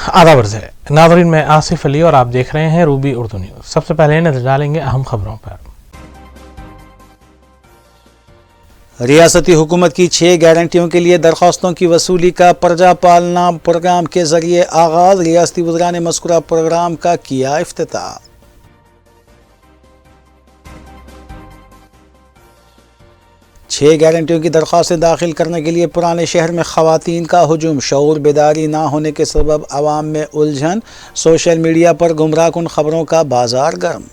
आदाब अर्ज़ है नाज़रीन, मैं आसिफ अली और आप देख रहे हैं रूबी उर्दू न्यूज़। सबसे पहले नजर डालेंगे अहम खबरों पर। रियासती हुकूमत की 6 गारंटियों के लिए दरख्वास्तों की वसूली का प्रजा पालना प्रोग्राम के जरिए आगाज। रियासती वज़रा ने मज़कूरा प्रोग्राम का किया इफ्तिताह। छह गारंटियों की दरख्वास्तें दाखिल करने के लिए पुराने शहर में ख़वातीन का हुजूम। शऊर बेदारी ना होने के सबब आवाम में उलझन। सोशल मीडिया पर गुमराह कुन खबरों का बाजार गर्म।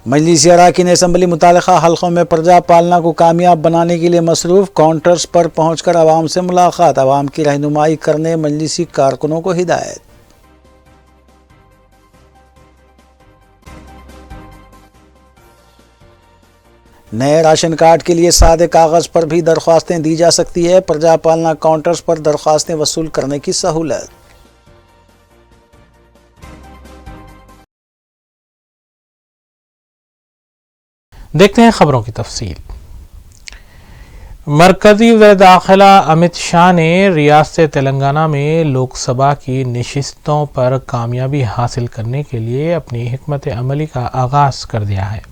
मजलिसी अराकीन असम्बली मुतालिका हल्कों में प्रजा पालना को कामयाब बनाने के लिए मसरूफ़। काउंटर्स पर पहुंचकर आवाम से मुलाकात। आवाम की रहनुमाई करने मजलिसी कारकुनों को हिदायत। नए राशन कार्ड के लिए सादे कागज़ पर भी दरख्वास्तें दी जा सकती है। प्रजा पालना काउंटर्स पर दरख्वास्तें वसूल करने की सहूलत। देखते हैं खबरों की तफसील। मरकजी वज़ीर दाखिला अमित शाह ने रियासत तेलंगाना में लोकसभा की नशिस्तों पर कामयाबी हासिल करने के लिए अपनी हिकमत अमली का आगाज़ कर दिया है।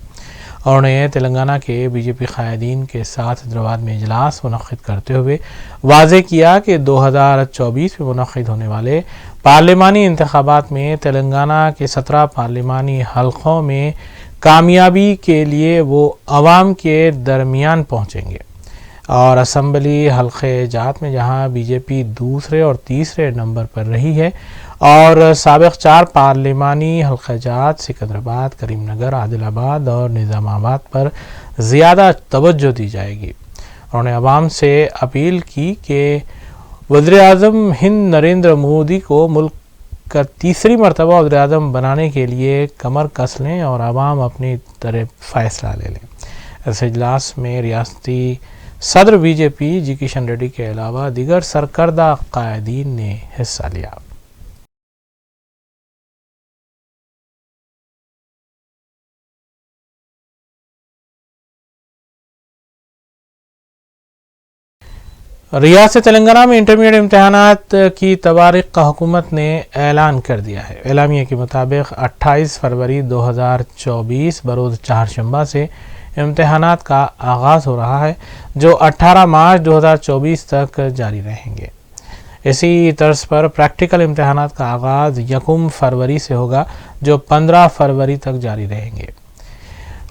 उन्होंने तेलंगाना के बीजेपी कायदीन के साथ हैदराबाद में इजलास मुनक़्क़िद करते हुए वाज़ेह किया कि 2024 में मुनक़्क़िद होने वाले पार्लिमानी इंतख़ाबात में तेलंगाना के 17 पार्लिमानी हल्कों में कामयाबी के लिए वो अवाम के दरमियान पहुँचेंगे और असम्बली हल्क़े जात में जहाँ बीजेपी दूसरे और तीसरे नंबर पर रही है और साबिक़ 4 पार्लिमानी हल्क़े जात सिकंदराबाद, करीमनगर, आदिलाबाद और निज़ामाबाद पर ज़्यादा तवज्जो दी जाएगी। उन्होंने अवाम से अपील की कि वज़ीर-ए-आज़म हिंद नरेंद्र मोदी को मुल्क का तीसरी मरतबा वज़ीर-ए-आज़म बनाने के लिए कमर कस लें और आवाम अपनी तरफ फ़ैसला ले लें। इस इजलास में रियासती सदर बीजेपी जी किशन रेड्डी के अलावा दीगर सरकर्दा कायदीन ने हिस्सा लिया। रियासत तेलंगाना में इंटरमीडिएट इम्तहानात की तवारीख का हुकूमत ने ऐलान कर दिया है। एलामिया के मुताबिक 28 फरवरी 2024 बरोज़ चारशंबा से इम्तहानात का आगाज़ हो रहा है, जो 18 मार्च 2024 तक जारी रहेंगे। इसी तर्ज पर प्रैक्टिकल इम्तहानात का आगाज़ 1 फरवरी से होगा, जो 15 फरवरी तक जारी रहेंगे।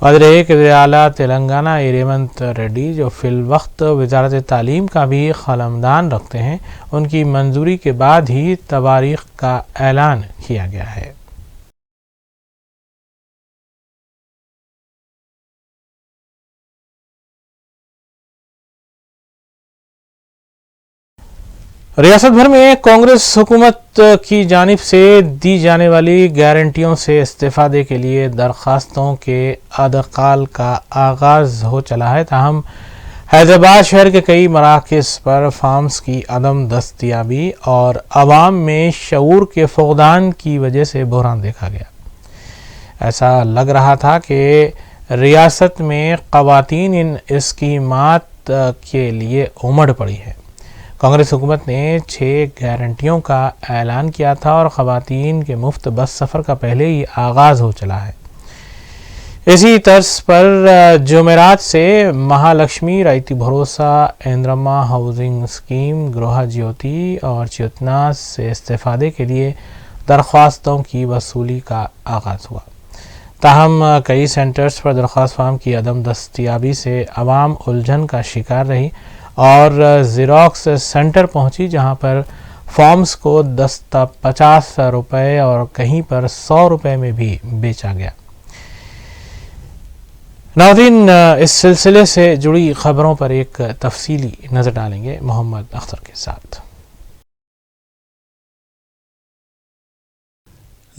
वज़ीर आला तेलंगाना रेवंत रेड्डी, जो फिल वक्त वज़ारत तालीम का भी क़लमदान रखते हैं, उनकी मंजूरी के बाद ही तवारीख़ का ऐलान किया गया है। रियासत भर में कांग्रेस हुकूमत की जानिब से दी जाने वाली गारंटियों से इस्तेफादे के लिए दरख्वास्तों के अदकाल का आगाज़ हो चला है। ताहम हैदराबाद शहर के कई मराकज़ पर फार्म्स की अदम दस्तयाबी और आवाम में शऊर के फुक़दान की वजह से बहरान देखा गया। ऐसा लग रहा था कि रियासत में ख़वातीन इन स्कीमात के लिए उमड़ पड़ी है। कांग्रेस हुकूमत ने 6 गारंटियों का ऐलान किया था और ख़वातीन के मुफ्त बस सफ़र का पहले ही आगाज़ हो चला है। इसी तर्ज पर जुमेरात से महालक्ष्मी राइती भरोसा, इंद्रमा हाउसिंग स्कीम, गृह ज्योति और चेतना से इस्तेफादे के लिए दरख्वास्तों की वसूली का आगाज़ हुआ। ताहम कई सेंटर्स पर दरख्वास्त फार्म की अदम दस्तयाबी से आवाम उलझन का शिकार रही और ज़ेरॉक्स सेंटर पहुंची, जहां पर फॉर्म्स को 50 रुपये और कहीं पर 100 रुपये में भी बेचा गया। नाज़रीन, इस सिलसिले से जुड़ी खबरों पर एक तफसीली नज़र डालेंगे मोहम्मद अख्तर के साथ।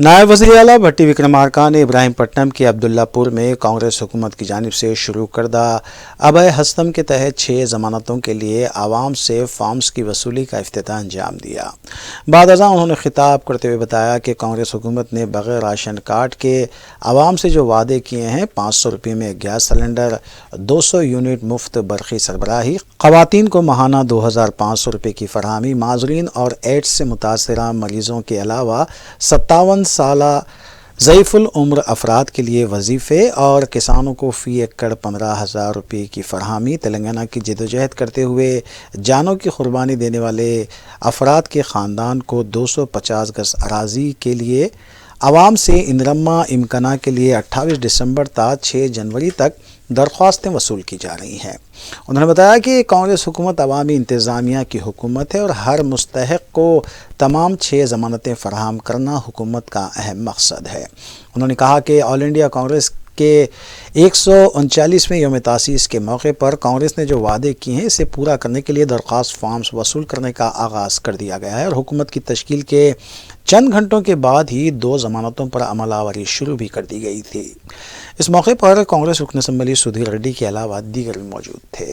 नायब वज़ीर आला भट्टी विक्रमार्का ने इब्राहीमपट्टनम के अब्दुल्लापुर में कांग्रेस हुकूमत की जानिब से शुरू करदा अभय हस्तम के तहत 6 जमानतों के लिए आवाम से फॉर्म्स की वसूली का इफ्तिताह अंजाम दिया। बाद अज़ां उन्होंने खिताब करते हुए बताया कि कांग्रेस हुकूमत ने बग़ैर राशन कार्ड के आवाम से जो वादे किए हैं, 500 रुपये में गैस सिलेंडर, 200 यूनिट मुफ्त बरक़ी सरबराही, ख़वातीन को माहाना 2500 रुपये की फरहमी, माजरीन और एड्स से मुतासरा मरीज़ों के अलावा 57 साला ज़ईफ़ुल उम्र अफराद के लिए वजीफ़े और किसानों को फ़ी एकड़ 15,000 रुपये की फरहमी। तेलंगाना की जदोजहद करते हुए जानों की कुर्बानी देने वाले अफराद के ख़ानदान को 250 गज़ अराज़ी के लिए आवाम से इनरम्मा इम्कना के लिए 28 दिसंबर ता 6 जनवरी तक दरख्वास्तें वसूल की जा रही हैं। उन्होंने बताया कि कांग्रेस हुकूमत अवामी इंतज़ामिया की हुकूमत है और हर मुस्तहिक़ को तमाम 6 ज़मानतें फ़राहम करना हुकूमत का अहम मकसद है। उन्होंने कहा कि ऑल इंडिया कांग्रेस के 139वें यौम तासीस के मौके पर कांग्रेस ने जो वादे किए हैं, इसे पूरा करने के लिए दरख्वास्त फॉर्म्स वसूल करने का आगाज़ कर दिया गया है और हुकूमत की तश्कील के चंद घंटों के बाद ही 2 ज़मानतों पर अमलावरी शुरू भी कर दी गई थी। इस मौके पर कांग्रेस रुकन असम्बली सुधीर रेड्डी के अलावा दीगर भी मौजूद थे।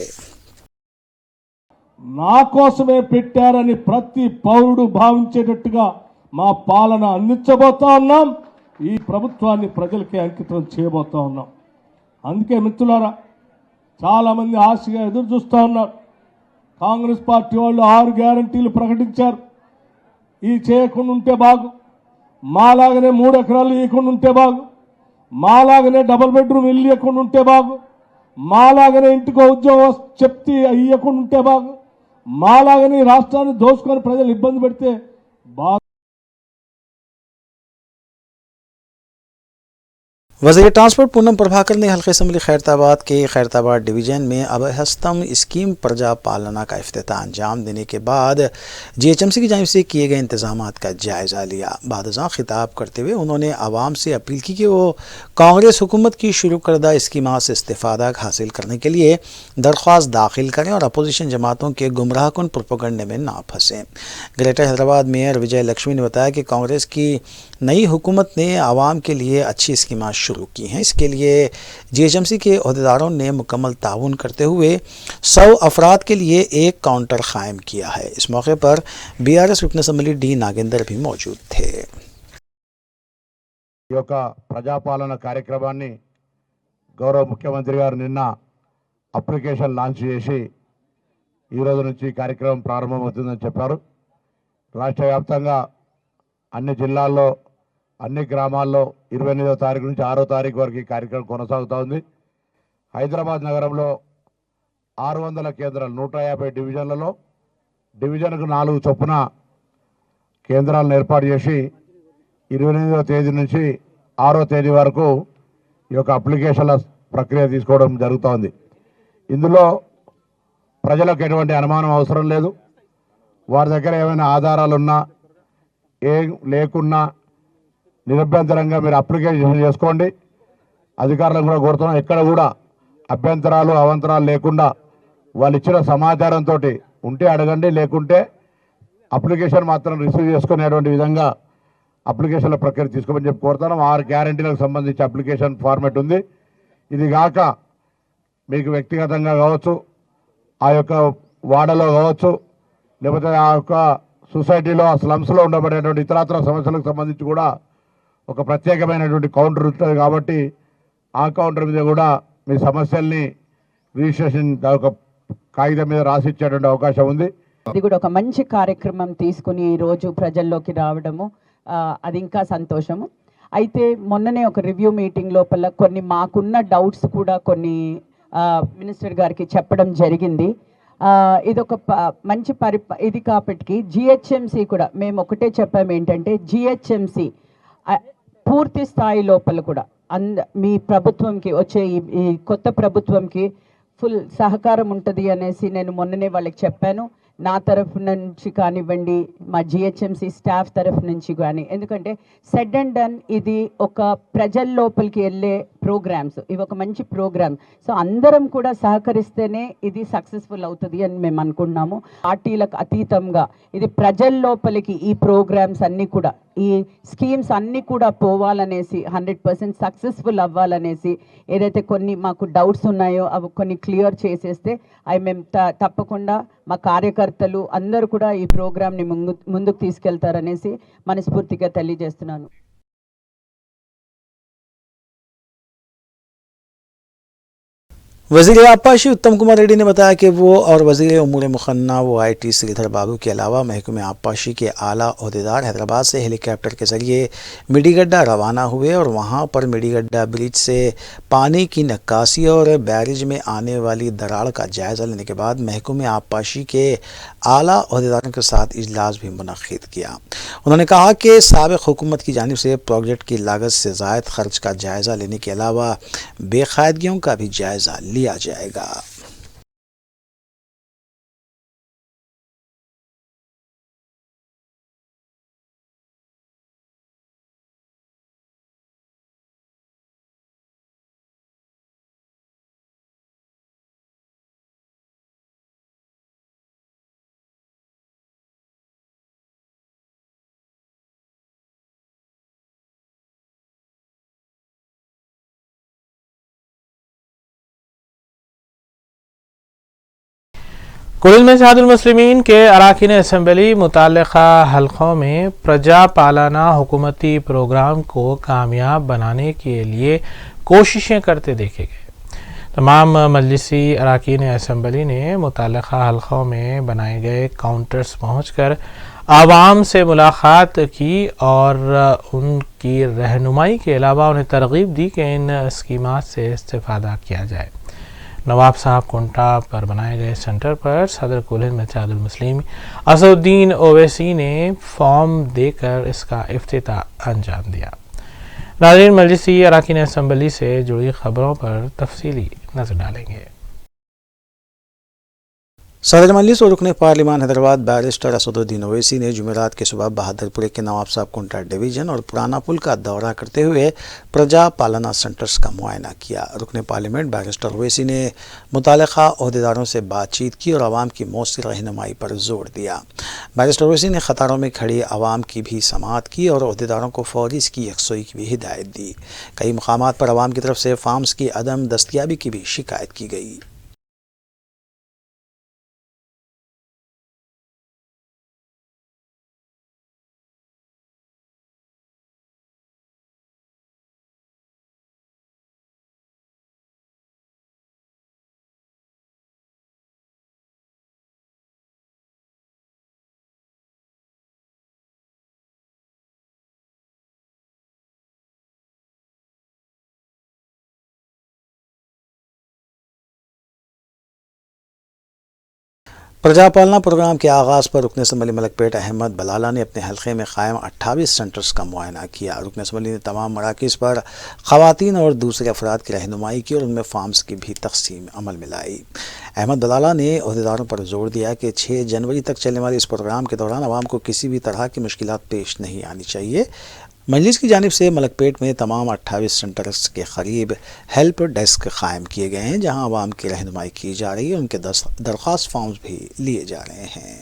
నా కోసమే పెట్టారని ప్రతి పౌరుడు భావించేటట్టుగా మా పాలన అందించబోతా ఉన్నాం. ఈ ప్రభుత్వాన్ని ప్రజలకి అంకితం చేయబోతా ఉన్నాం. అందుకే మిత్రులారా, చాలా మంది ఆశగా ఎదురు చూస్తూ ఉన్నారు. కాంగ్రెస్ పార్టీ వాళ్ళు 6 గ్యారంటీలు ప్రకటించారు. ఈ చేయకుండా ఉంటే బాగు, మాలాగనే 3 ఎకరాలు ఇవ్వకుండా ఉంటే బాగు, మాలాగనే డబుల్ బెడ్రూమ్ ఇల్లు ఇవ్వకుండా ఉంటే బాగు, మాలాగనే ఇంటికో ఉద్యోగం చెప్తే ఇవ్వకుండా ఉంటే బాగు, మాలాగనే రాష్ట్రాన్ని దోచుకొని ప్రజలు ఇబ్బంది పెడితే బాగు. वज़ीर ट्रांसपोर्ट पूनम प्रभाकर ने हल्के असम्बली खैरताबाद के खैरताबाद डिवीज़न में अभय हस्तम स्कीम प्रजा पालना का इफ्तिताह अंजाम देने के बाद GHMC की जानिब से किए गए इंतजामात का जायज़ा लिया। बाद अज़ां खिताब करते हुए उन्होंने आवाम से अपील की कि वो कांग्रेस हुकूमत की शुरू करदा स्कीमात से इस्तिफ़ादा हासिल करने के लिए दरख्वास्त दाखिल करें और अपोजिशन जमातों के गुमराहकुन प्रोपेगेंडे में ना फंसें। ग्रेटर हैदराबाद मेयर विजय लक्ष्मी ने बताया कि कांग्रेस की नई हुकूमत ने आवाम के लिए अच्छी स्कीमात शुरू की हैं। इसके लिए GHMC के अहदेदारों ने मुकम्मल ताउन करते हुए 100 अफराद के लिए एक काउंटर कायम किया है। इस मौके पर BRS रुकन असम्बली डी नागेंदर भी मौजूद थे। ప్రజాపాలన కార్యక్రమాన్ని గౌరవ ముఖ్యమంత్రి గారు నిన్న అప్లికేషన్ లాంచ్ చేసి ఈ రోజు నుంచి కార్యక్రమం ప్రారంభమవుతుందని చెప్పారు. రాష్ట్ర వ్యాప్తంగా అన్ని జిల్లాల్లో అన్ని గ్రామాల్లో 28వ తారీఖు నుంచి 6వ తారీఖు వరకు ఈ కార్యక్రమం కొనసాగుతూ ఉంది. హైదరాబాద్ నగరంలో 600 కేంద్రాలు, 150 డివిజన్లలో డివిజన్కు 4 చొప్పున కేంద్రాలను ఏర్పాటు చేసి 28వ తేదీ నుంచి 6వ తేదీ వరకు ఈ యొక్క అప్లికేషన్ల ప్రక్రియ తీసుకోవడం జరుగుతోంది. ఇందులో ప్రజలకు ఎటువంటి అనుమానం అవసరం లేదు. వారి దగ్గర ఏమైనా ఆధారాలున్నా ఏం లేకున్నా నిరభ్యంతరంగా మీరు అప్లికేషన్ చేసుకోండి. అధికారులను కూడా కోరుతున్నాం, ఎక్కడ కూడా అభ్యంతరాలు అవంతరాలు లేకుండా వాళ్ళు ఇచ్చిన సమాచారంతో ఉంటే అడగండి, లేకుంటే అప్లికేషన్ మాత్రం రిసీవ్ చేసుకునేటువంటి విధంగా అప్లికేషన్ల ప్రక్రియ తీసుకోమని చెప్పి కోరుతున్నాం. 6 గ్యారంటీలకు సంబంధించి అప్లికేషన్ ఫార్మెట్ ఉంది. ఇది కాక మీకు వ్యక్తిగతంగా కావచ్చు, ఆ యొక్క వాడలో కావచ్చు, లేకపోతే ఆ యొక్క సొసైటీలో ఆ స్లమ్స్లో ఉండబడేటువంటి ఇతరత్ర సమస్యలకు సంబంధించి కూడా ఒక ప్రత్యేకమైనటువంటి కౌంటర్ ఉంటుంది. కాబట్టి ఆ కౌంటర్ మీద కూడా మీ సమస్యల్ని రిజిస్ట్రేషన్ ఒక కాగితం మీద రాసిచ్చేటువంటి అవకాశం ఉంది. ఇది కూడా ఒక మంచి కార్యక్రమం తీసుకుని ఈరోజు ప్రజల్లోకి రావడము, అది ఇంకా సంతోషము. అయితే మొన్ననే ఒక రివ్యూ మీటింగ్ లోపల కొన్ని మాకున్న డౌట్స్ కూడా కొన్ని మినిస్టర్ గారికి చెప్పడం జరిగింది. ఇది ఒక మంచి ఇది కాబట్టి GHMC కూడా మేము ఒకటే చెప్పాము, ఏంటంటే GHMC పూర్తి స్థాయి లోపల కూడా మీ ప్రభుత్వంకి వచ్చే ఈ కొత్త ప్రభుత్వంకి ఫుల్ సహకారం ఉంటుంది అనేసి నేను మొన్ననే వాళ్ళకి చెప్పాను. నా తరఫు నుంచి కానివ్వండి, మా GHMC స్టాఫ్ తరఫు నుంచి కానీ, ఎందుకంటే సెడ్ అండ్ డన్ ఇది ఒక ప్రజల లోపలికి వెళ్ళే ప్రోగ్రామ్స్, ఇవి ఒక మంచి ప్రోగ్రామ్. సో అందరం కూడా సహకరిస్తేనే ఇది సక్సెస్ఫుల్ అవుతుంది అని మేము అనుకుంటున్నాము. పార్టీలకు అతీతంగా ఇది ప్రజల లోపలికి ఈ ప్రోగ్రామ్స్ అన్నీ కూడా, ఈ స్కీమ్స్ అన్నీ కూడా పోవాలనేసి, 100% సక్సెస్ఫుల్ అవ్వాలనేసి, ఏదైతే కొన్ని మాకు డౌట్స్ ఉన్నాయో అవి కొన్ని క్లియర్ చేసేస్తే అవి మేము తప్పకుండా మా కార్యకర్తలు అందరూ కూడా ఈ ప్రోగ్రామ్ని ముందుకు తీసుకెళ్తారనేసి మనస్ఫూర్తిగా తెలియజేస్తున్నాను. वज़ीर आबपाशी उत्तम कुमार रेड्डी ने बताया कि वो और वज़ीर उमूर मुखन्ना व IT श्रीधर बाबू के अलावा महकमे आबपाशी के आला ओहदेदार हैदराबाद से हेलीकॉप्टर के ज़रिए मिडीगड्डा रवाना हुए और वहां पर मिडीगड्डा ब्रिज से पानी की निकासी और बैरेज में आने वाली दरार का जायज़ा लेने के बाद महकमे आबपाशी के आला ओहदेदारों के साथ इजलास भी मुनक़्क़िद किया। उन्होंने कहा कि साबिक़ हुकूमत की जानिब से प्रोजेक्ट की लागत से ज़ायद खर्च का जायज़ा लेने के अलावा बेकायदगियों का भी जायज़ा लिया जाएगा। कुल मिजाजुल मुस्लिमीन के अरकान असम्बली मुताल्लिक़ा हल्क़ों में प्रजा पालाना हुकूमती प्रोग्राम को कामयाब बनाने के लिए कोशिशें करते देखे गए। तमाम मजलिसी अरकान असम्बली ने मुताल्लिक़ा हल्क़ों में बनाए गए काउंटर्स पहुँचकर आवाम से मुलाकात की और उनकी रहनुमाई के अलावा उन्हें तरग़ीब दी कि इन स्कीमात से इस्तेफ़ादा किया जाए। नवाब साहब कुंटा पर बनाए गए सेंटर पर सदर कुल मिजाजुल मुस्लिम असदुद्दीन ओवैसी ने फॉर्म देकर इसका इफ्तिताह अंजाम दिया। नाज़रीन, मजलिसी अरकान असम्बली से जुड़ी खबरों पर तफसीली नजर डालेंगे। सदर मजलिस और रुकने पार्लिमान हैदराबाद बैरिस्टर असदुद्दीन ओवैसी ने जुमेरात की सुबह बहादुरपुर के नवाब साहब कुंटा डिवीज़न और पुराना पुल का दौरा करते हुए प्रजा पालना सेंटर्स का मुआयना किया। रुकने पार्लियामेंट बैरिस्टर ओवैसी ने मुताल्लिक़ा ओहदेदारों से बातचीत की और आवाम की मौसर रहनुमाई पर जोर दिया। बैरिस्टर ओवैसी ने क़तारों में खड़ी आवाम की भी समाअत की और ओहदेदारों को फौरी इसकी यकसोई की भी हिदायत दी। कई मकामात पर आवाम की तरफ से फार्म्स की अदम दस्तयाबी की भी शिकायत की गई। प्रजा पालना प्रोग्राम के आगाज़ पर रुकन असम्बली मलकपेट अहमद बलाला ने अपने हल्के में कायम 28 सेंटर्स का मुआयना किया। रुकन असम्बली ने तमाम मराकज़ पर ख़वातीन और दूसरे अफराद की रहनुमाई की और उनमें फार्म्स की भी तकसीम अमल में लाई। अहमद बलाला ने अहदेदारों पर जोर दिया कि 6 जनवरी तक चलने वाले इस प्रोग्राम के दौरान आवाम को किसी भी तरह की मुश्किलात पेश नहीं आनी चाहिए। मजलिस की जानिब से मलकपेट में तमाम 28 सेंटर्स के करीब हेल्प डेस्क कायम किए गए हैं, जहां आवाम की रहनुमाई की जा रही है। उनके दरख्वास्त फॉर्म्स भी लिए जा रहे हैं।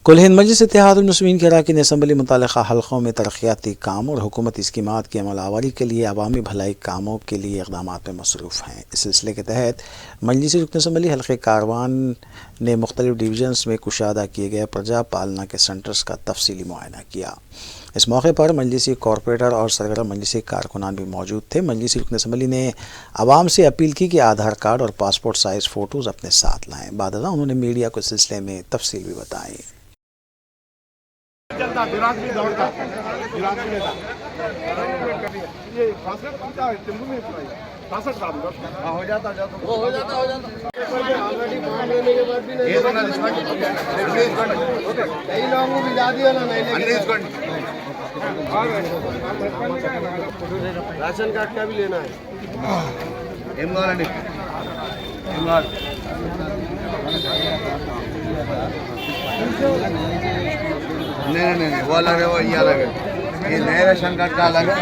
कुल हिंद मजलिस इत्तेहादुल मुस्लिमीन की अरकान असम्बली मुतल्लिक़ा हल्क़ों में तरक्याती काम और हुकूमती इस्कीमात की अमलावरी के लिए अवामी भलाई कामों के लिए इक़दामात में मसरूफ़ हैं। इस सिलसिले के तहत मजलिसी रुकन असम्बली हल्क़े कारवान ने मुख्तलिफ़ डिवीज़न्स में कुशादा किए गए प्रजा पालना के सेंटर्स का तफसीली मुआयना किया। इस मौके पर मजलिसी कॉरपोरेटर और सरगर्म मजलिसी कारकुनान भी मौजूद थे। मजलिसी रुकन असम्बली ने आवाम से अपील की कि आधार कार्ड और पासपोर्ट साइज़ फ़ोटोज़ अपने साथ लाएँ। बाद उन्होंने मीडिया को इस सिलसिले में तफसील भी बताई। राशन कार्ड का भी लेना है। नहीं वो अलग है, वो ये अलग है। ये नए राशन कार्ड का अलग है।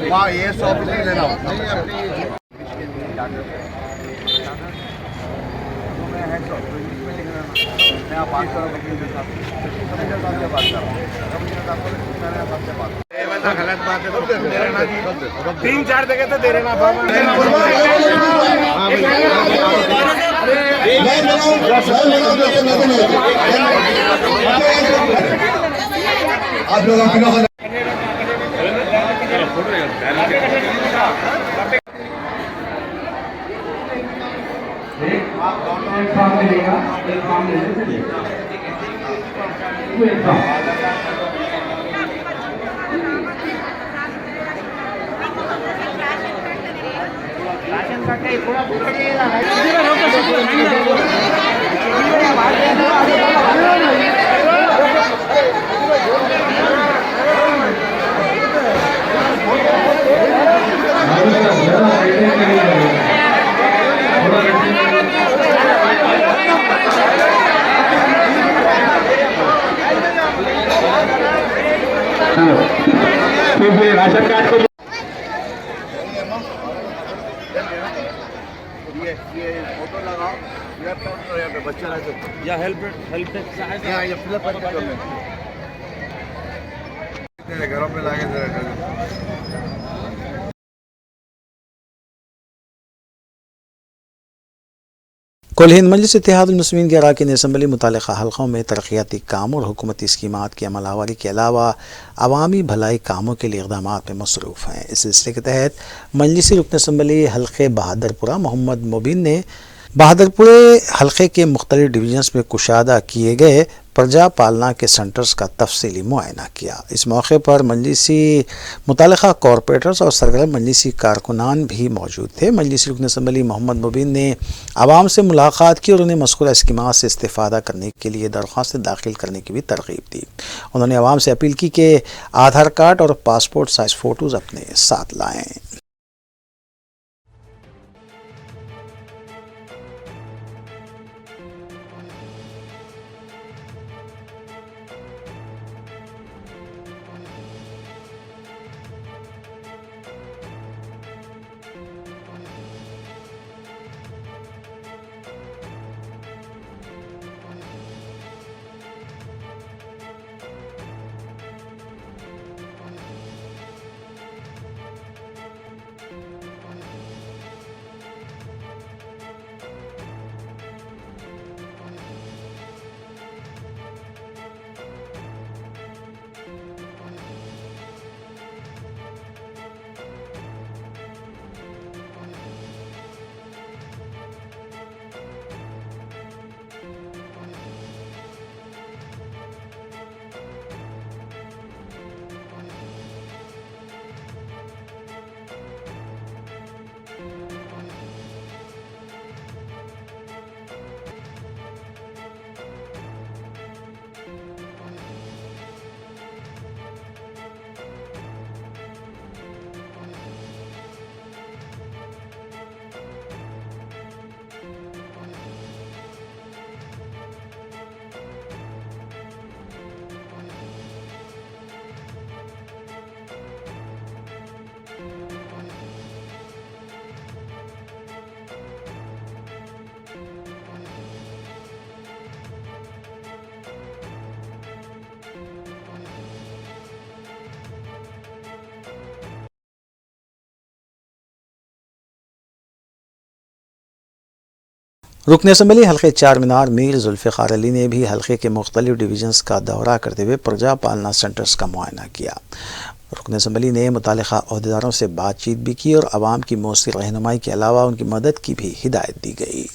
वहाँ ये 100 रुपये लेना होता। गलत बात है, 3-4 जगह तो दे रहे आप लोग राशन कार्ड को ये फोटो लगाओ, यहाँ पे बच्चा रहते या हेल्प यहाँ फिलअप घरों पे लाके कुल हिंद मजलिस इत्तेहादुल मुस्लिमीन के अरकान असम्बली मुतल्लिक़ा हल्क़ों में तरक्याती काम और हुकूमती इस्कीमात की अमलावरी के अलावा अवामी भलाई कामों के लिए इक़दामात में मसरूफ़ हैं। इस सिलसिले के तहत मजलिसी रुकन असम्बली हल्क़े बहादुरपुरा मोहम्मद मुबीन ने बहादुरपुरे हल्क़े के मुख्तलिफ़ डिवीज़न्स में कुशादा किए गए प्रजा पालना के सेंटर्स का तफसीली मुआयना किया। इस मौके पर मजलिसी मुतल्लिक़ा कॉरपोरेटर्स और सरगर्म मजलिसी कारकुनान भी मौजूद थे। मजलिसी रुकन असम्बली मोहम्मद मुबीन ने आवाम से मुलाकात की और उन्हें मज़कूरा स्कीमात से इस्तेफ़ादा करने के लिए दरख्वास्तें दाखिल करने की भी तरग़ीब दी। उन्होंने आवाम से अपील की कि आधार कार्ड और पासपोर्ट साइज़ फ़ोटोज़ अपने साथ लाएँ। रुकन असम्बली हल्के चार मीनार मीर जुल्फ़िकार अली ने भी हल्के के मुख्तलिफ डिवीजन्स का दौरा करते हुए प्रजा पालना सेंटर्स का मुआयना किया। रुकन असम्बली ने मुतालिका अहदेदारों से बातचीत भी की और आवाम की मौसर रहनुमाई के अलावा उनकी मदद की भी हिदायत दी गई।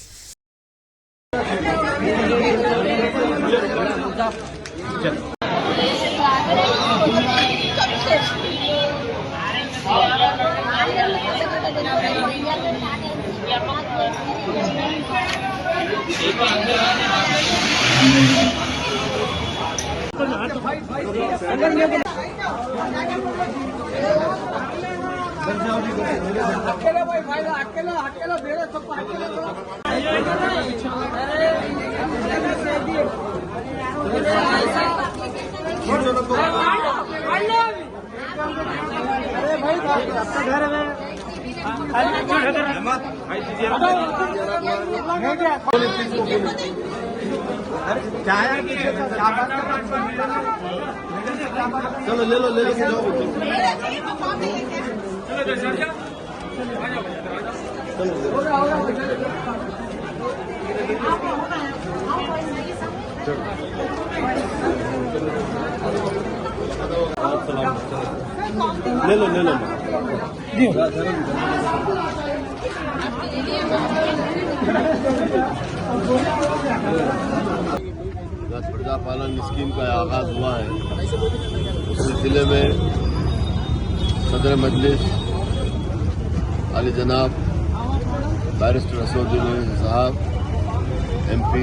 चलो ले लो प्रजा पालन स्कीम का आगाज हुआ है। उस सिलसिले में सदर मजलिस आली जनाब बैरिस्टर असदुद्दीन साहब MP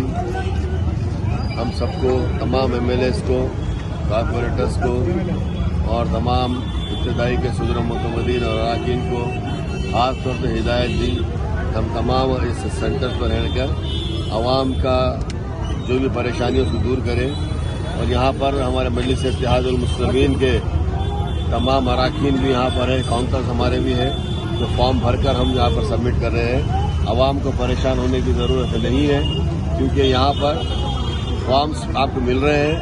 हम सबको, तमाम MLAs को, कॉर्पोरेटर्स को और तमाम इब्तदाई के सदर मुतमदीन और अरकान को खास तौर पर हिदायत दी। हम तमाम इस सेंटर पर रहकर आवाम का जो भी परेशानियों को दूर करें और यहाँ पर हमारे मजलिस इत्तेहादुल मुस्लिमीन के तमाम अरकान भी यहाँ पर हैं, काउंसलर्स हमारे भी हैं जो फॉर्म भरकर हम यहाँ पर सबमिट कर रहे हैं। आवाम को परेशान होने की ज़रूरत नहीं है क्योंकि यहाँ पर फॉर्म्स आपको मिल रहे हैं।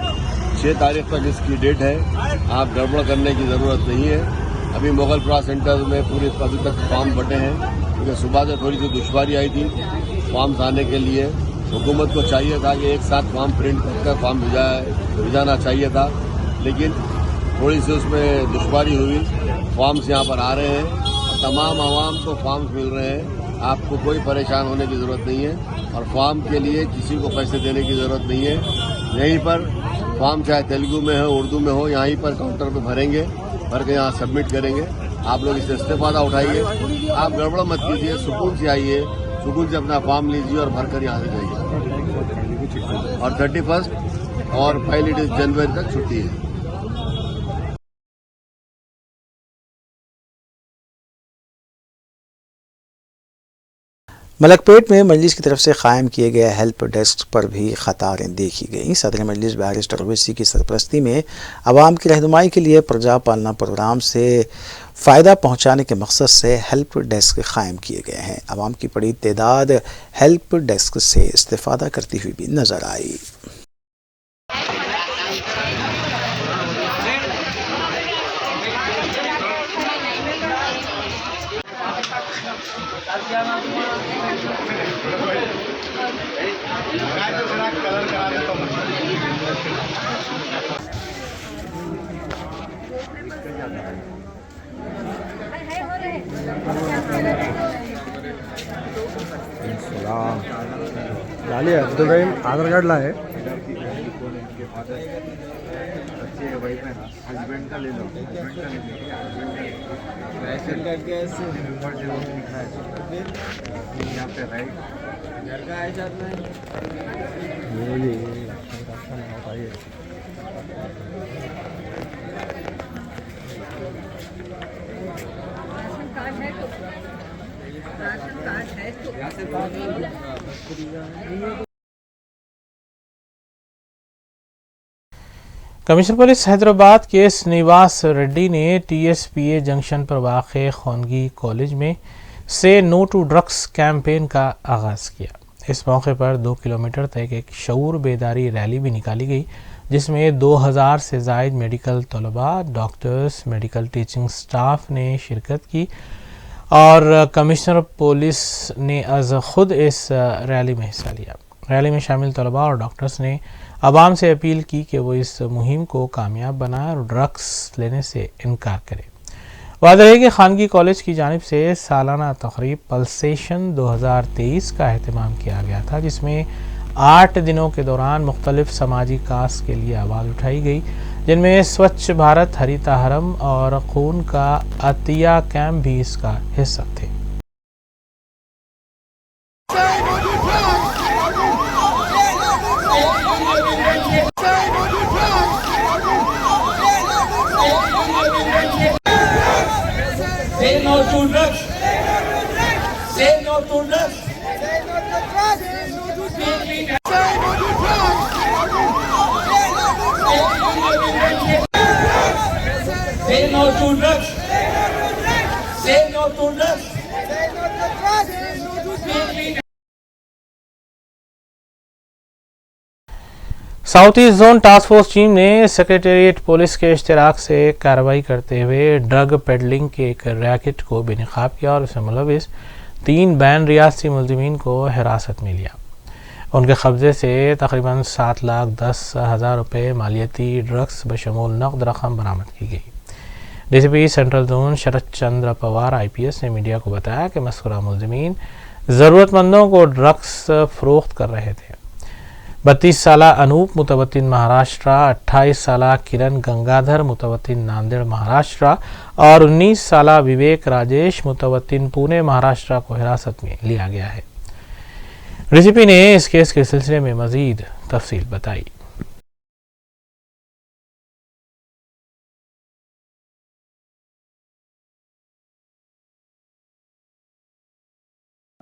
6 तारीख तक इसकी डेट है, आप गड़बड़ करने की ज़रूरत नहीं है। अभी मुगलपुरा सेंटर में पूरे अभी तक फॉर्म बटे हैं क्योंकि सुबह से थोड़ी सी दुश्वारी आई थी फॉर्म्स आने के लिए। हुकूमत को चाहिए था कि एक साथ फॉर्म प्रिंट करके फॉर्म भिजाना चाहिए था, लेकिन थोड़ी सी उसमें दुश्वारी हुई। फॉर्म्स यहाँ पर आ रहे हैं, तमाम आवाम को फॉर्म्स मिल रहे हैं। आपको कोई परेशान होने की ज़रूरत नहीं है और फॉर्म के लिए किसी को पैसे देने की ज़रूरत नहीं है। यहीं पर फॉर्म चाहे तेलुगु में हो, उर्दू में हो, यहीं पर काउंटर पर भरेंगे, भर के यहाँ सबमिट करेंगे। आप लोग इससे इस्तेफादा उठाइए, आप गड़बड़ मत कीजिए, सुकून से आइए, सुकून से अपना फॉर्म लीजिए और भरकर यहाँ से जाइए। और 31 और 1 जनवरी तक छुट्टी है। मलकपेट में मजलिस की तरफ से कायम किए गए हेल्प डेस्क पर भी कतारें देखी गईं। सदर मजलिस बैरिस्टर ओवैसी की सरपरस्ती में आवाम की रहनुमाई के लिए प्रजा पालना प्रोग्राम से फ़ायदा पहुँचाने के मकसद से हेल्प डेस्क कायम किए गए हैं। आवाम की बड़ी तादाद हेल्प डेस्क से इस्तेफादा करती हुई भी नजर आई। लाली अब्दुल रहीम आधार कार्ड ला है। हस्बैंड का ले लो, राशन कार्ड के नंबर जो लिखा है यहाँ पे राइट घर का है साथ में कमिश्नर पुलिस हैदराबाद के श्रीनिवास रेड्डी ने TSPA जंक्शन पर वाक़े खानगी कॉलेज में से नो टू ड्रग्स कैंपेन का आगाज़ किया। इस मौके पर 2 किलोमीटर तक एक शऊर बेदारी रैली भी निकाली गई, जिसमें 2000 से ज़ायद मेडिकल तलबा, डॉक्टर्स, मेडिकल टीचिंग स्टाफ ने शिरकत की और कमिश्नर पुलिस ने आज खुद इस रैली में हिस्सा लिया। रैली में शामिल तलबा और डॉक्टर्स ने आवाम से अपील की कि वो इस मुहिम को कामयाब बनाए और ड्रग्स लेने से इनकार करें। वादा है कि खानगी कॉलेज की जानिब से सालाना तकरीब पल्सेशन 2023 का अहतमाम किया गया था, जिसमें 8 दिनों के दौरान मुख्तलिफ समाजी काज के लिए आवाज़ उठाई गई, जिनमें स्वच्छ भारत, हरिता हरम और खून का अतिया कैंप भी इसका हिस्सा थे। Say no to drugs. Say no to drugs. Say no to drugs. Say no to drugs. South east zone task force team ने सेक्रेटेरिएट पुलिस के इश्तिराक से कार्रवाई करते हुए ड्रग पेडलिंग के एक रैकेट को बेनकाब किया और उसमें मुलविस 3 बैन रियासती मुलजिमीन को हिरासत में लिया। उनके कब्जे से तकरीबन 7,10,000 रुपये मालियती ड्रग्स बशमूल नकद रकम बरामद की गई। डीसीपी सेंट्रल जोन शरद चंद्र पवार IPS ने मीडिया को बताया कि मज़कूरा मुलजिमीन ज़रूरतमंदों को ड्रग्स फ़रोख्त कर रहे थे। 32 साला अनूप मुतवत्तिन महाराष्ट्र, 28 साला किरण गंगाधर मुतवत्तिन नांदेड़ महाराष्ट्र और 19 साला विवेक राजेश मुतवत्तिन पुणे महाराष्ट्र को हिरासत में लिया गया है। डीसीपी ने इस केस के सिलसिले में मजीद तफसील बताई।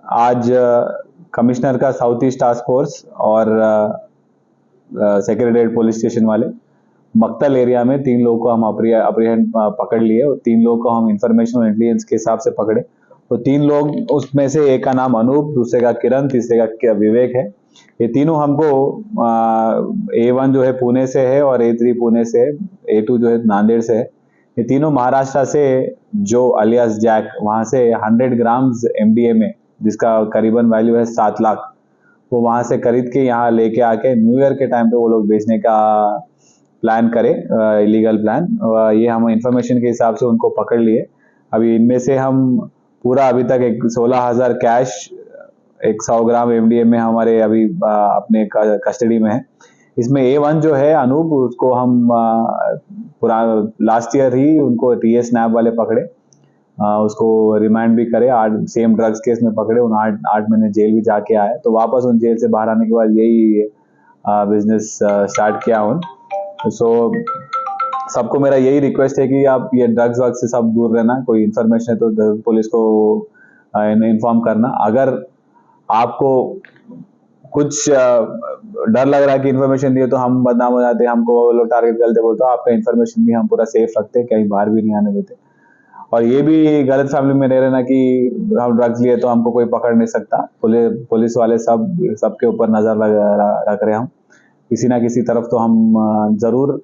आज कमिश्नर का साउथ ईस्ट टास्क फोर्स और सेक्रेटेरिएट पुलिस स्टेशन वाले मक्तल एरिया में 3 लोगों को हम अप्रीहेंड पकड़ लिए और 3 लोगों को हम इंफॉर्मेशन और इंटेलिजेंस के हिसाब से पकड़े। तो 3 लोग, उसमें से एक का नाम अनूप, दूसरे का किरण, तीसरे का विवेक है। ये तीनों हमको A1 जो है पुणे से है और A3 पुणे से है, A2 जो है नांदेड़ से है। ये तीनों महाराष्ट्र से जो अलियास जैक वहां से 100 ग्राम्स MDMA जिसका करीबन वैल्यू है 7 लाख, वो वहां से खरीद के यहाँ लेके आके न्यू ईयर के टाइम पे वो लोग बेचने का प्लान करे, इलीगल प्लान। ये हम इंफॉर्मेशन के हिसाब से उनको पकड़ लिए। अभी इनमें से हम पूरा अभी तक 16,000 कैश, 100 ग्राम MDMA हमारे अभी अपने कस्टडी में है। इसमें A1 जो है अनूप, उसको हम पूरा लास्ट ईयर ही उनको TS स्नैप वाले पकड़े, उसको रिमांड भी करे, 8 सेम ड्रग्स केस में पकड़े, उन 8 महीने जेल भी जाके आए। तो वापस उन जेल से बाहर आने के बाद यही बिजनेस स्टार्ट किया उन। सो सबको मेरा यही रिक्वेस्ट है कि आप ये ड्रग्स वग्स से सब दूर रहना। कोई इन्फॉर्मेशन है तो पुलिस को इन्फॉर्म करना। अगर आपको कुछ डर लग रहा है कि इन्फॉर्मेशन दिए तो हम बदनाम हो जाते हैं, हमको लोग टारगेट करते बोलते, तो आपका इन्फॉर्मेशन भी हम पूरा सेफ रखते हैं, कहीं बाहर भी नहीं आने देते। और ये भी गलत फैमिली में नहीं रहना कि हम ड्रग्स लिए तो हमको कोई पकड़ नहीं सकता। पुलिस वाले सबके ऊपर नजर रख रहे हम, किसी ना किसी तरफ तो हम जरूर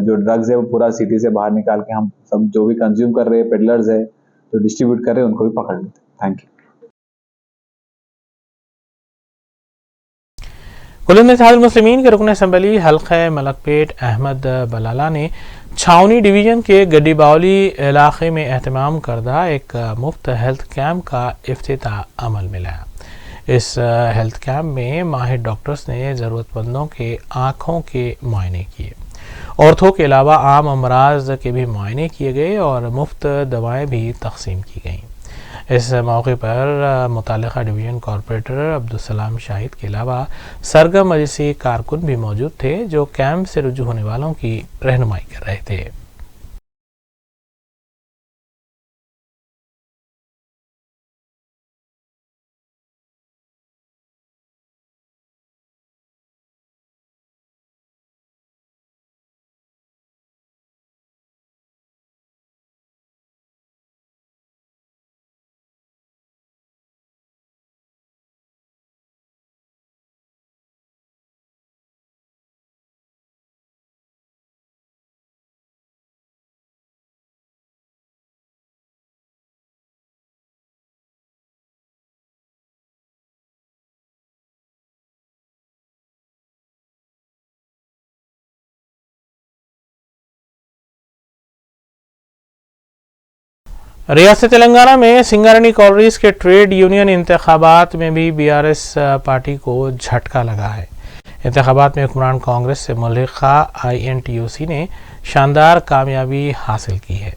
जो ड्रग्स है वो पूरा सिटी से बाहर निकाल के हम सब जो भी कंज्यूम कर रहे हैं, पेडलर्स है जो डिस्ट्रीब्यूट कर रहे हैं, उनको भी पकड़ लेते हैं। Thank you. कुल्लू इत्तेहादुल मुस्लिमीन के रुकन असम्बली हल्क़े मलकपेट अहमद बलाला ने छावनी डिवीज़न के गड्डी बावली इलाके में एहतमाम करदा एक मुफ्त हेल्थ कैंप का इफ्तिताह अमल में लाया। इस हेल्थ कैंप में माहिर डॉक्टर्स ने ज़रूरतमंदों के आँखों के मुआयने किए। औरतों के अलावा आम अमराज के भी मुआयने किए गए और मुफ्त दवाएं भी तकसीम की गईं। इस मौके पर मुतालिका डिवीज़न कॉरपोरेटर अब्दुलसलाम शाहिद के अलावा सरगर्म मजलिसी कारकुन भी मौजूद थे, जो कैंप से रुजू होने वालों की रहनुमाई कर रहे थे। रियासत तेलंगाना में सिंगारेड्डी कॉलोनीज के ट्रेड यूनियन इंतखाबात में भी बीआरएस पार्टी को झटका लगा है। इंतखाबात में हुक्मरान कांग्रेस से मुल्हिका INTUC ने शानदार कामयाबी हासिल की है।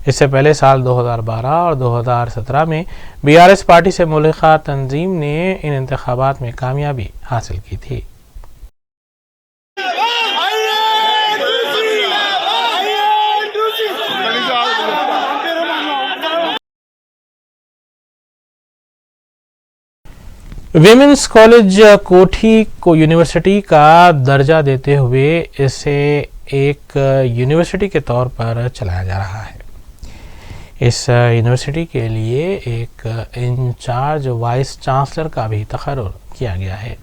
इससे पहले साल 2012 और 2017 में बीआरएस पार्टी से मुल्हिका तंजीम ने इन इंतखाबात में कामयाबी हासिल की थी। विमेंस कॉलेज कोठी को यूनिवर्सिटी का दर्जा देते हुए इसे एक यूनिवर्सिटी के तौर पर चलाया जा रहा है। इस यूनिवर्सिटी के लिए एक इंचार्ज वाइस चांसलर का भी तकर्रुर किया गया है।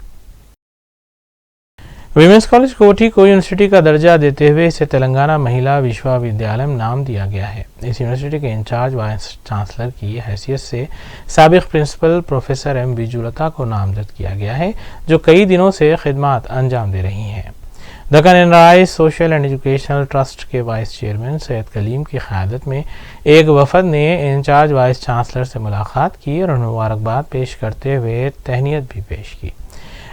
विमेंस कॉलेज कोठी को यूनिवर्सिटी का दर्जा देते हुए इसे तेलंगाना महिला विश्वविद्यालय नाम दिया गया है। इस यूनिवर्सिटी के इंचार्ज वाइस चांसलर की हैसियत से साबिक प्रिंसिपल प्रोफेसर M विजुलता को नामजद किया गया है, जो कई दिनों से खिदमत अंजाम दे रही हैं। Deccan NRI social and educational trust के वाइस चेयरमैन सैयद कलीम की क़यादत में एक वफद ने इंचार्ज वाइस चांसलर से मुलाकात की और मुबारकबाद पेश करते हुए तहनीत भी पेश की।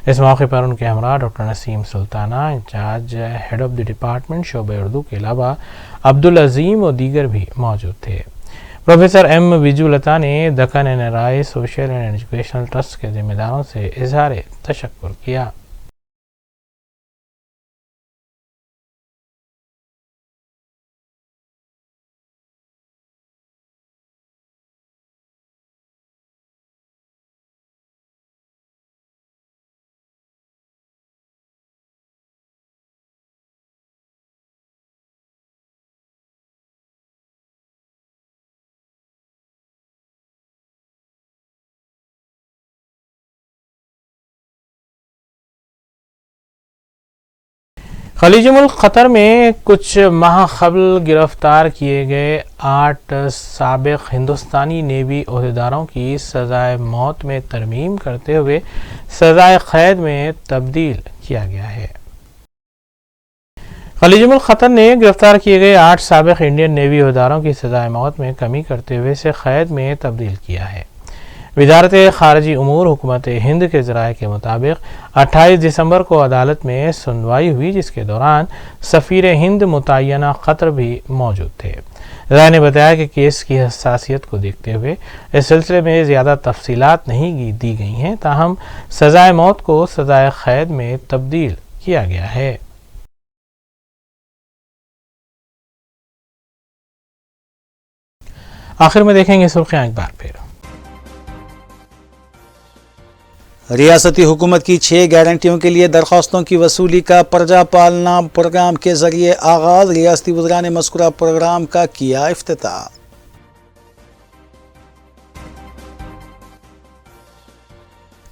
इस मौके पर उनके हमरा doctor Naseem Sultana, incharge head of the department शोबे उर्दू के अलावा अब्दुल अजीम और दीगर भी मौजूद थे। प्रोफेसर M विजुलता ने Deccan NRI social and educational trust के जिम्मेदारों से इजहार तशक्कुर किया। खलीज मुल्क कतर में कुछ माह कबल गिरफ्तार किए गए 8 साबिक हिंदुस्तानी नेवी ओहदेदारों की सज़ाए मौत में तरमीम करते हुए सज़ाए क़ैद में तब्दील किया गया है। खलीज मुल्क कतर ने गिरफ्तार किए गए 8 साबिक इंडियन नेवी ओहदेदारों की सज़ाए मौत में कमी करते हुए इसे क़ैद में तब्दील किया है। वज़ारत ख़ारिजी उमूर हुकूमत हिंद के ज़राए के मुताबिक 28 दिसंबर को अदालत में सुनवाई हुई, जिसके दौरान सफ़ीर हिंद मुतय्यना कतर भी मौजूद थे। ज़राए ने बताया कि केस की हसासियत को देखते हुए इस सिलसिले में ज़्यादा तफसीलात नहीं दी गई हैं, ताहम सज़ाए मौत को सज़ाए क़ैद में तब्दील किया गया है। आखिर में देखेंगे सुर्खियां एक बार फिर। रियासती हुकूमत की 6 गारंटियों के लिए दरख्वास्तों की वसूली का प्रजा पालना प्रोग्राम के जरिए आगाज। रियासती वज़रा ने मज़कूरा प्रोग्राम का किया इफ्तिताह।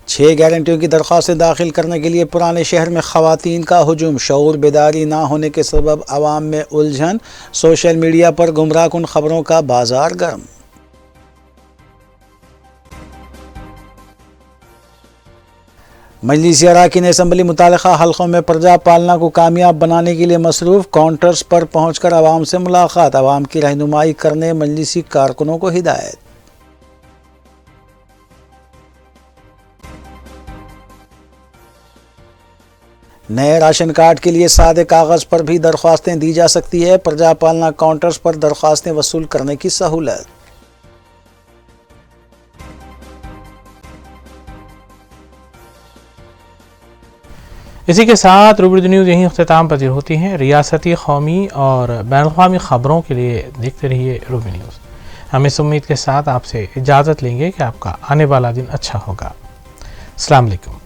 छह गारंटियों की दरख्वास्तें दाखिल करने के लिए पुराने शहर में ख़वातीन का हुजूम। शऊर बेदारी ना होने के सबब आवाम में उलझन। सोशल मीडिया पर गुमराहकुन खबरों का बाजार गर्म। मजलिसी अराकीन असम्बली मुतालिका हल्कों में प्रजा पालना को कामयाब बनाने के लिए मसरूफ़। काउंटर्स पर पहुंचकर आवाम से मुलाकात, आवाम की रहनुमाई करने मजलिसी कारकुनों को हिदायत। नए राशन कार्ड के लिए सादे कागज़ पर भी दरख्वास्तें दी जा सकती है। प्रजा पालना काउंटर्स पर दरख्वास्तें वसूल करने की सहूलत। इसी के साथ रूबरू न्यूज़ यहीं अख्तिताम पजीर होती हैं। रियासती, कौमी और बैनुल-अक़वामी ख़बरों के लिए देखते रहिए रूबरू न्यूज़। हम इस उम्मीद के साथ आपसे इजाज़त लेंगे कि आपका आने वाला दिन अच्छा होगा। अस्सलाम वालेकुम।